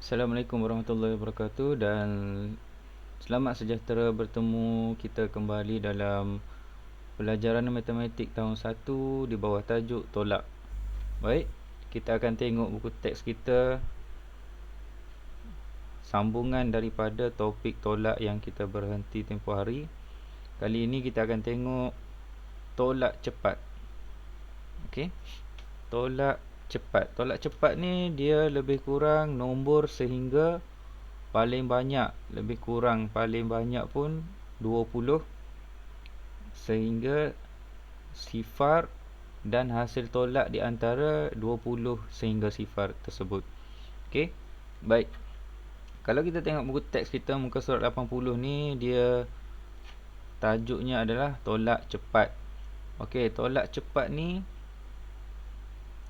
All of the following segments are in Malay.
Assalamualaikum warahmatullahi wabarakatuh dan selamat sejahtera bertemu kita kembali dalam pelajaran matematik tahun 1 di bawah tajuk tolak. Baik, kita akan tengok buku teks kita, sambungan daripada topik tolak yang kita berhenti tempoh hari. Kali ini kita akan tengok tolak cepat. Okey. Tolak cepat. Tolak cepat ni dia lebih kurang nombor sehingga paling banyak, lebih kurang paling banyak pun 20 sehingga sifar dan hasil tolak di antara 20 sehingga sifar tersebut. Okey. Baik. Kalau kita tengok buku teks kita muka surat 80 ni, dia tajuknya adalah tolak cepat. Okey, tolak cepat ni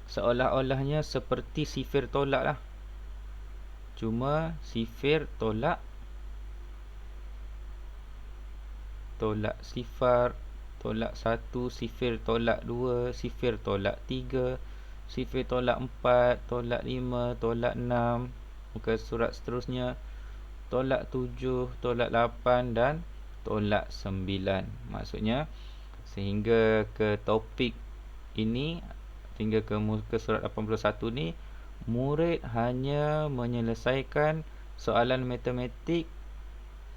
seolah-olahnya seperti sifir tolak lah. Cuma sifir tolak sifar, tolak 1, sifir tolak 2, sifir tolak 3, sifir tolak 4, tolak 5, tolak 6, muka surat seterusnya tolak 7, tolak 8 dan tolak 9. Maksudnya sehingga ke topik ini, sehingga ke muka surat 81 ni, murid hanya menyelesaikan soalan matematik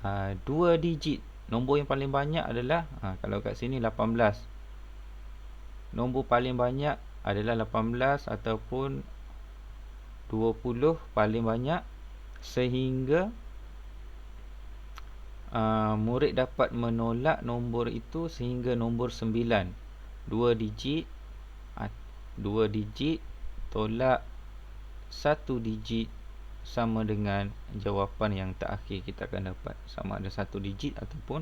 2 digit. Nombor yang paling banyak adalah kalau kat sini 18. Nombor paling banyak adalah 18 ataupun 20 paling banyak, sehingga murid dapat menolak nombor itu sehingga nombor 9. 2 digit, 2 digit tolak 1 digit sama dengan jawapan yang terakhir kita akan dapat, sama ada 1 digit ataupun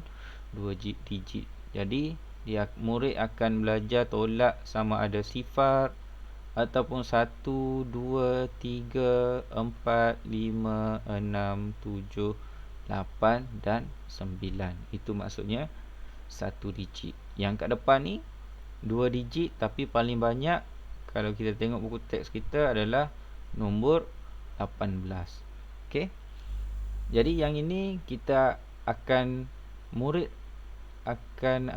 2 digit. Jadi murid akan belajar tolak sama ada sifar ataupun 1, 2, 3, 4, 5, 6, 7, 8 dan 9. Itu maksudnya 1 digit. Yang kat depan ni 2 digit, tapi paling banyak kalau kita tengok buku teks kita adalah nombor 18. Okey. Jadi yang ini kita akan, murid akan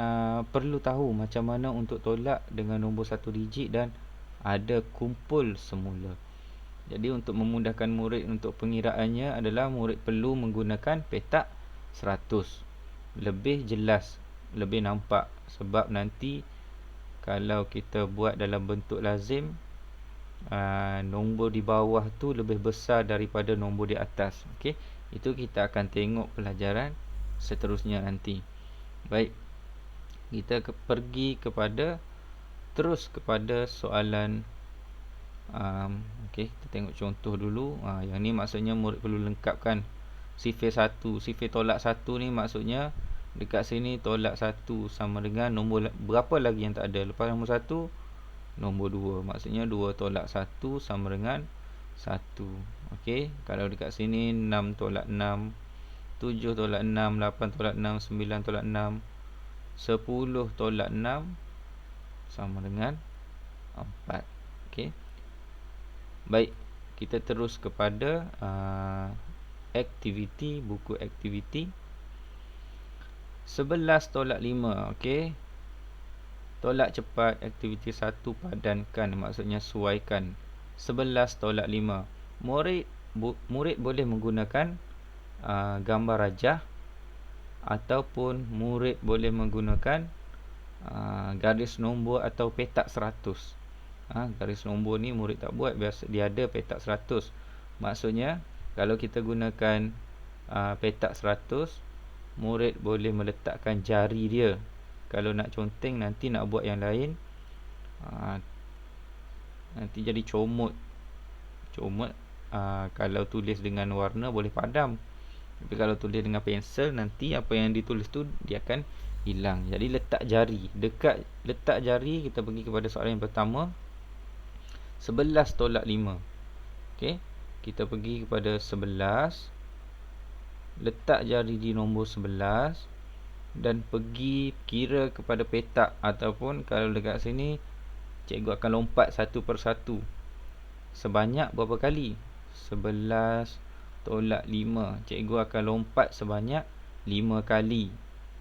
perlu tahu macam mana untuk tolak dengan nombor 1 digit dan ada kumpul semula. Jadi untuk memudahkan murid untuk pengiraannya adalah murid perlu menggunakan petak 100. Lebih jelas, lebih nampak, sebab nanti kalau kita buat dalam bentuk lazim, nombor di bawah tu lebih besar daripada nombor di atas. Okey, itu kita akan tengok pelajaran seterusnya nanti. Baik, kita pergi kepada soalan. Okey, kita tengok contoh dulu. Yang ni maksudnya murid perlu lengkapkan sifir 1. Sifir tolak 1 ni maksudnya dekat sini tolak 1 sama dengan nombor berapa lagi yang tak ada. Lepas nombor 1, nombor 2. Maksudnya 2 tolak 1 sama dengan 1. Okey, kalau dekat sini 6 tolak 6, 7 tolak 6, 8 tolak 6, 9 tolak 6, 10 tolak 6 sama dengan 4. Okey. Baik, kita terus kepada aktiviti, buku aktiviti 11 tolak 5. Okey, tolak cepat aktiviti 1, padankan, maksudnya suaikan. 11 tolak 5. Murid boleh menggunakan gambar rajah ataupun murid boleh menggunakan garis nombor atau petak 100. Garis nombor ni murid tak buat, biasa dia ada petak 100. Maksudnya kalau kita gunakan petak 100, murid boleh meletakkan jari dia. Kalau nak conteng, nanti nak buat yang lain, nanti jadi comot. Kalau tulis dengan warna boleh padam, tapi kalau tulis dengan pensel, nanti apa yang ditulis tu dia akan hilang. Jadi letak jari. Dekat letak jari, kita pergi kepada soalan yang pertama, 11 tolak 5. Okey, kita pergi kepada 11, letak jari di nombor 11 dan pergi kira kepada petak, ataupun kalau dekat sini cikgu akan lompat satu persatu. Sebanyak berapa kali? 11 tolak 5. Cikgu akan lompat sebanyak 5 kali.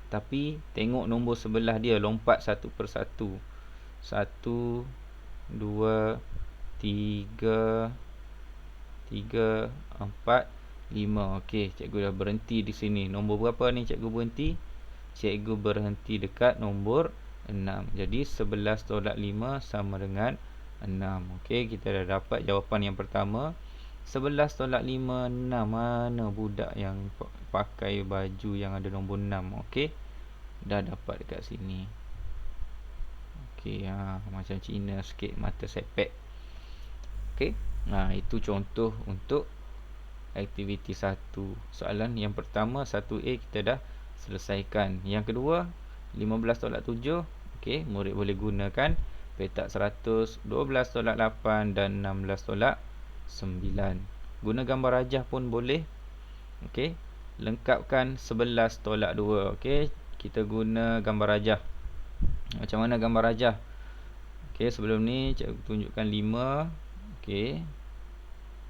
Tapi tengok nombor sebelah dia, lompat satu persatu. 1, 2, 3, 4, 5. Okey, cikgu dah berhenti di sini. Nombor berapa ni cikgu berhenti? Cikgu berhenti dekat nombor 6. Jadi 11 tolak 5 sama dengan 6. Okey, kita dah dapat jawapan yang pertama. 11 tolak 5, 6. Mana budak yang pakai baju yang ada nombor 6? Okey, dah dapat dekat sini. Okey, macam Cina sikit, mata sepek. Okey, itu contoh untuk aktiviti 1. Soalan yang pertama 1A kita dah selesaikan. Yang kedua 15 tolak 7. Okey, murid boleh gunakan petak 100, 12 tolak 8 dan 16 tolak 9. Guna gambar rajah pun boleh. Okey, lengkapkan 11 tolak 2. Okey, kita guna gambar rajah. Macam mana gambar rajah? Okey, sebelum ni cikgu tunjukkan 5. Okey,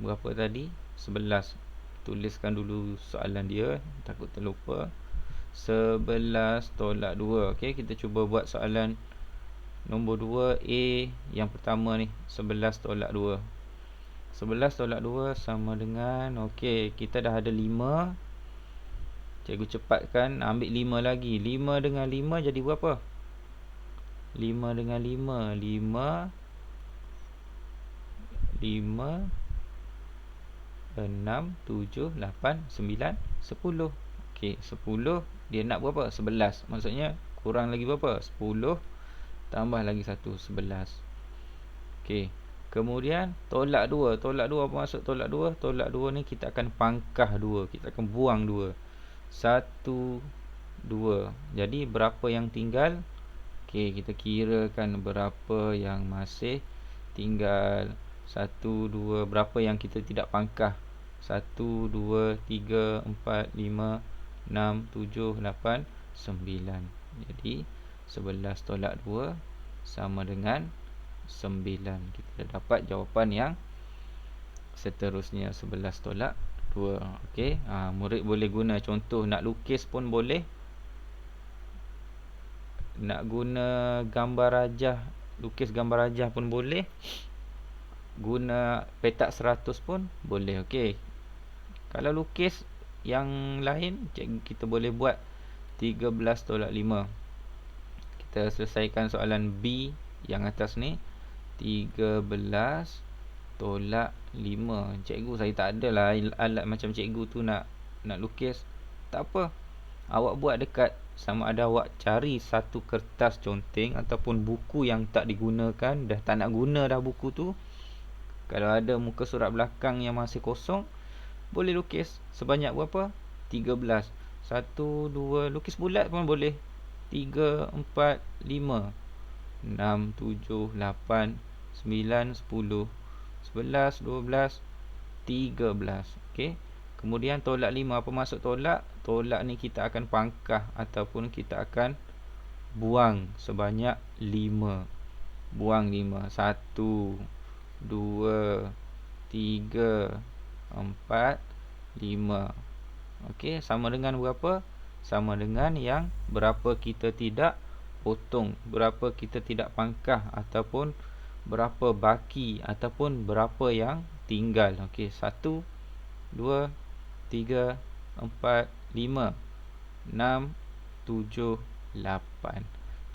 berapa tadi? 11. Tuliskan dulu soalan dia, takut terlupa. 11 tolak 2. Okey, kita cuba buat soalan nombor 2A yang pertama ni, 11 tolak 2. 11 tolak 2 sama dengan, okey, kita dah ada 5. Cikgu cepatkan, ambil 5 lagi. 5 dengan 5 jadi berapa? 5 dengan 5, 5 6, 7, 8, 9, 10. Okey, 10 dia nak berapa? 11. Maksudnya kurang lagi berapa? 10 tambah lagi 1, 11. Okey, kemudian tolak 2. Tolak 2 apa maksud tolak 2? Tolak 2 ni kita akan pangkah 2. Kita akan buang 2. 1, 2. Jadi berapa yang tinggal? Okey, kita kirakan berapa yang masih tinggal. 1, 2, berapa yang kita tidak pangkah? 1, 2, 3, 4, 5, 6, 7, 8, 9. Jadi 11 tolak 2 sama dengan 9. Kita dah dapat jawapan yang seterusnya, 11 tolak 2. Okey, murid boleh guna contoh, nak lukis pun boleh. Nak guna gambar rajah, lukis gambar rajah pun boleh. Guna petak 100 pun boleh. Okey, kalau lukis yang lain, kita boleh buat 13 tolak 5. Kita selesaikan soalan B yang atas ni. 13 tolak 5. Cikgu saya tak adalah alat macam cikgu tu nak lukis. Tak apa, awak buat dekat, sama ada awak cari satu kertas conteng ataupun buku yang tak digunakan, dah tak nak guna dah buku tu. Kalau ada muka surat belakang yang masih kosong, boleh lukis sebanyak berapa? 13. 1, 2, lukis bulat pun boleh. 3, 4, 5, 6, 7, 8, 9, 10, 11, 12, 13. Okey, kemudian tolak 5. Apa maksud tolak? Tolak ni kita akan pangkah ataupun kita akan buang sebanyak 5. Buang 5. 1, 2, 3, 4, 5. Okey, sama dengan berapa? Sama dengan yang berapa kita tidak potong, berapa kita tidak pangkah, ataupun berapa baki, ataupun berapa yang tinggal. Okey, 1, 2, 3, 4, 5, 6, 7, 8.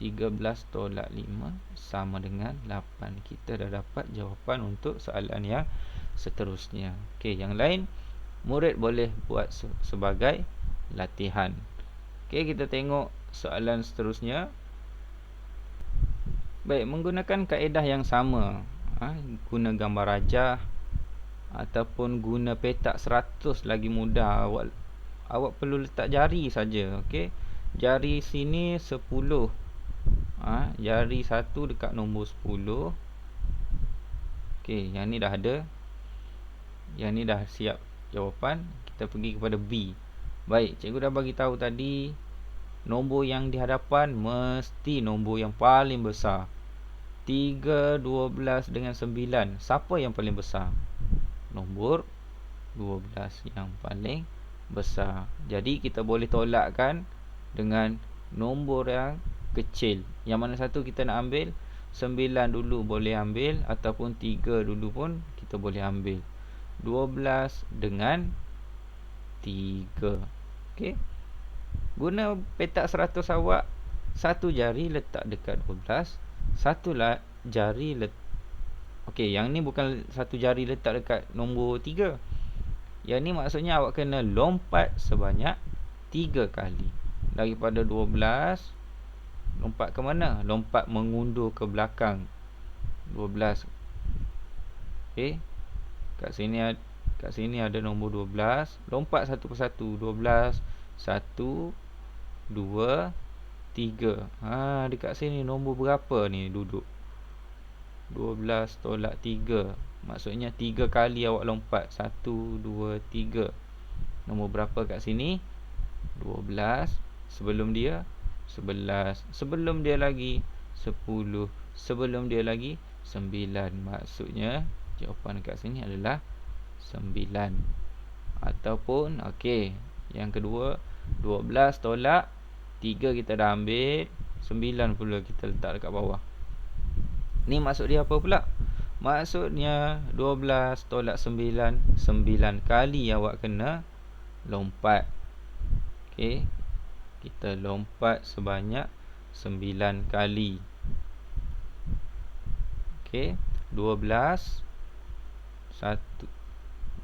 13 tolak 5 sama dengan 8. Kita dah dapat jawapan untuk soalan yang seterusnya. Okey, yang lain murid boleh buat sebagai latihan. Okey, kita tengok soalan seterusnya. Baik, menggunakan kaedah yang sama, guna gambar rajah ataupun guna petak 100 lagi mudah. Awak perlu letak jari saja. Okey, jari sini 10. Jari 1 dekat nombor 10. Okey, yang ni dah ada. Yang ni dah siap jawapan. Kita pergi kepada B. Baik, cikgu dah bagi tahu tadi, nombor yang di hadapan mesti nombor yang paling besar. 3, 12 dengan 9. Siapa yang paling besar? Nombor 12 yang paling besar. Jadi kita boleh tolakkan dengan nombor yang kecil. Yang mana satu kita nak ambil, 9 dulu boleh ambil, ataupun 3 dulu pun kita boleh ambil. 12 dengan 3. Okey. Guna petak 100 awak, satu jari letak dekat 12, satu jari letak. Okey, yang ni bukan satu jari letak dekat nombor 3. Yang ni maksudnya awak kena lompat sebanyak 3 kali. Daripada 12, lompat ke mana? Lompat mengundur ke belakang 12. Okey. Kat sini ada nombor 12. Lompat satu persatu. 12, 1, 2, 3. Dekat sini nombor berapa ni duduk? 12 tolak 3. Maksudnya 3 kali awak lompat. 1, 2, 3. Nombor berapa kat sini? 12. Sebelum dia 11. Sebelum dia lagi 10. Sebelum dia lagi 9. Maksudnya jawapan kat sini adalah 9. Ataupun okey, yang kedua, 12 tolak 3 kita dah ambil, 9 pula kita letak dekat bawah. Ni maksud dia apa pula? Maksudnya 12 tolak 9, 9 kali awak kena lompat. Okey. Kita lompat sebanyak 9 kali. Okey. 12 1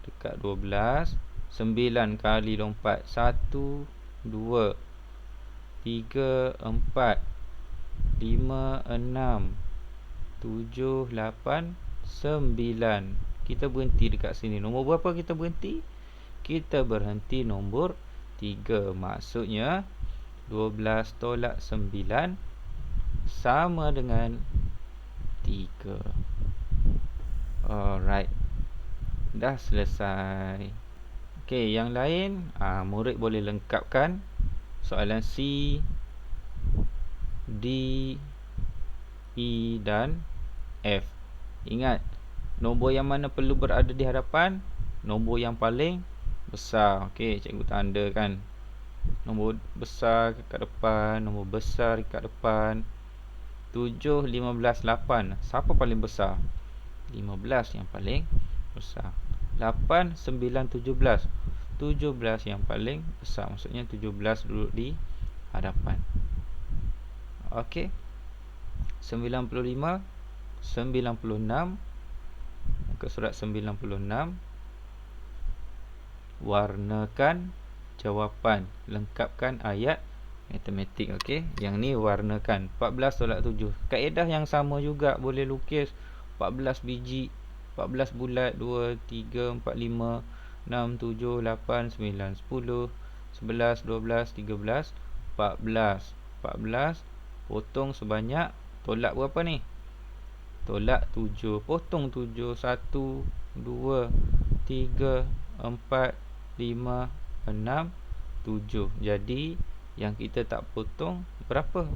dekat 12, 9 kali lompat. 1, 2, 3, 4, 5, 6, 7, 8, 9. Kita berhenti dekat sini. Nombor berapa kita berhenti? Kita berhenti nombor 3. Maksudnya 12 tolak 9 sama dengan 3. Alright. Dah selesai. Okey, yang lain murid boleh lengkapkan soalan C, D, E dan F. Ingat, nombor yang mana perlu berada di hadapan? Nombor yang paling besar. Okey, cikgu tanda kan. Nombor besar kat depan, nombor besar kat depan. 7, 15, 8. Siapa paling besar? 15 yang paling besar. 8, 9, 17. 17 yang paling besar. Maksudnya 17 duduk di hadapan. Okey. 95, 96. Muka surat 96. Warnakan jawapan. Lengkapkan ayat matematik. Okey. Yang ni warnakan. 14 tolak 7. Kaedah yang sama juga. Boleh lukis 14 biji, 14 bulat. 2, 3, 4, 5, 6, 7, 8, 9, 10, 11, 12, 13, 14. 14 potong sebanyak, tolak berapa ni? Tolak 7. Potong 7. 1, 2, 3, 4, 5, 6, 7. Jadi yang kita tak potong berapa?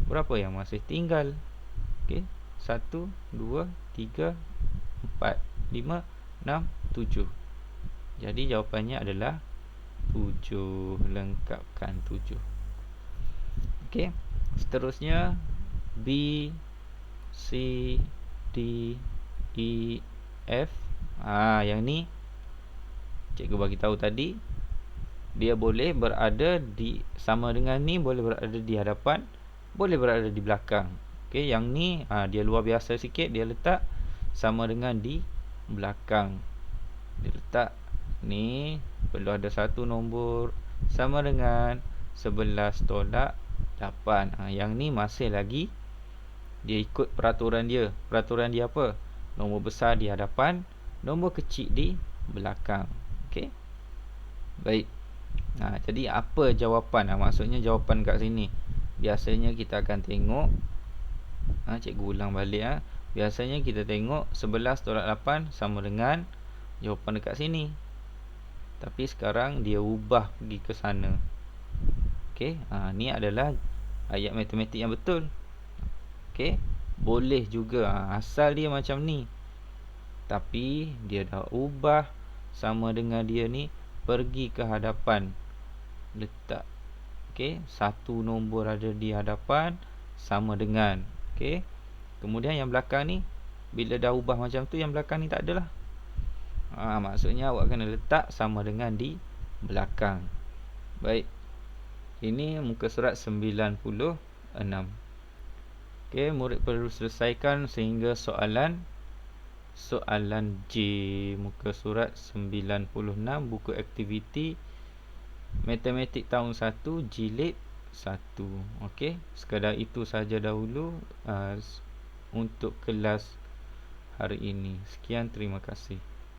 Berapa yang masih tinggal? Okey, 1, 2, 3, 4, 5, 6, 7. Jadi jawapannya adalah 7. Lengkapkan 7. Okey. Seterusnya B, C, D, E, F. Yang ni cikgu bagi tahu tadi, dia boleh berada di, sama dengan ni, boleh berada di hadapan, boleh berada di belakang. Okey, yang ni dia luar biasa sikit, dia letak sama dengan di belakang. Dia letak ni perlu ada satu nombor sama dengan 11 tolak 8. Yang ni masih lagi dia ikut peraturan dia. Peraturan dia apa? Nombor besar di hadapan, nombor kecil di belakang. Okey. Baik. Jadi apa jawapan? Maksudnya jawapan kat sini. Biasanya kita akan tengok, cikgu ulang balik. Biasanya kita tengok 11 tolak 8 sama dengan jawapan dekat sini. Tapi sekarang dia ubah pergi ke sana. Okey. Ni adalah ayat matematik yang betul. Okey. Boleh juga asal dia macam ni, tapi dia dah ubah sama dengan dia ni pergi ke hadapan, letak. Okey, satu nombor ada di hadapan sama dengan. Okey. Kemudian yang belakang ni bila dah ubah macam tu, yang belakang ni tak adalah. Maksudnya awak kena letak sama dengan di belakang. Baik. Ini muka surat 96. Okey, murid perlu selesaikan sehingga soalan J, muka surat 96, buku aktiviti Matematik tahun 1, jilid 1. Okey, sekadar itu saja dahulu untuk kelas hari ini. Sekian, terima kasih.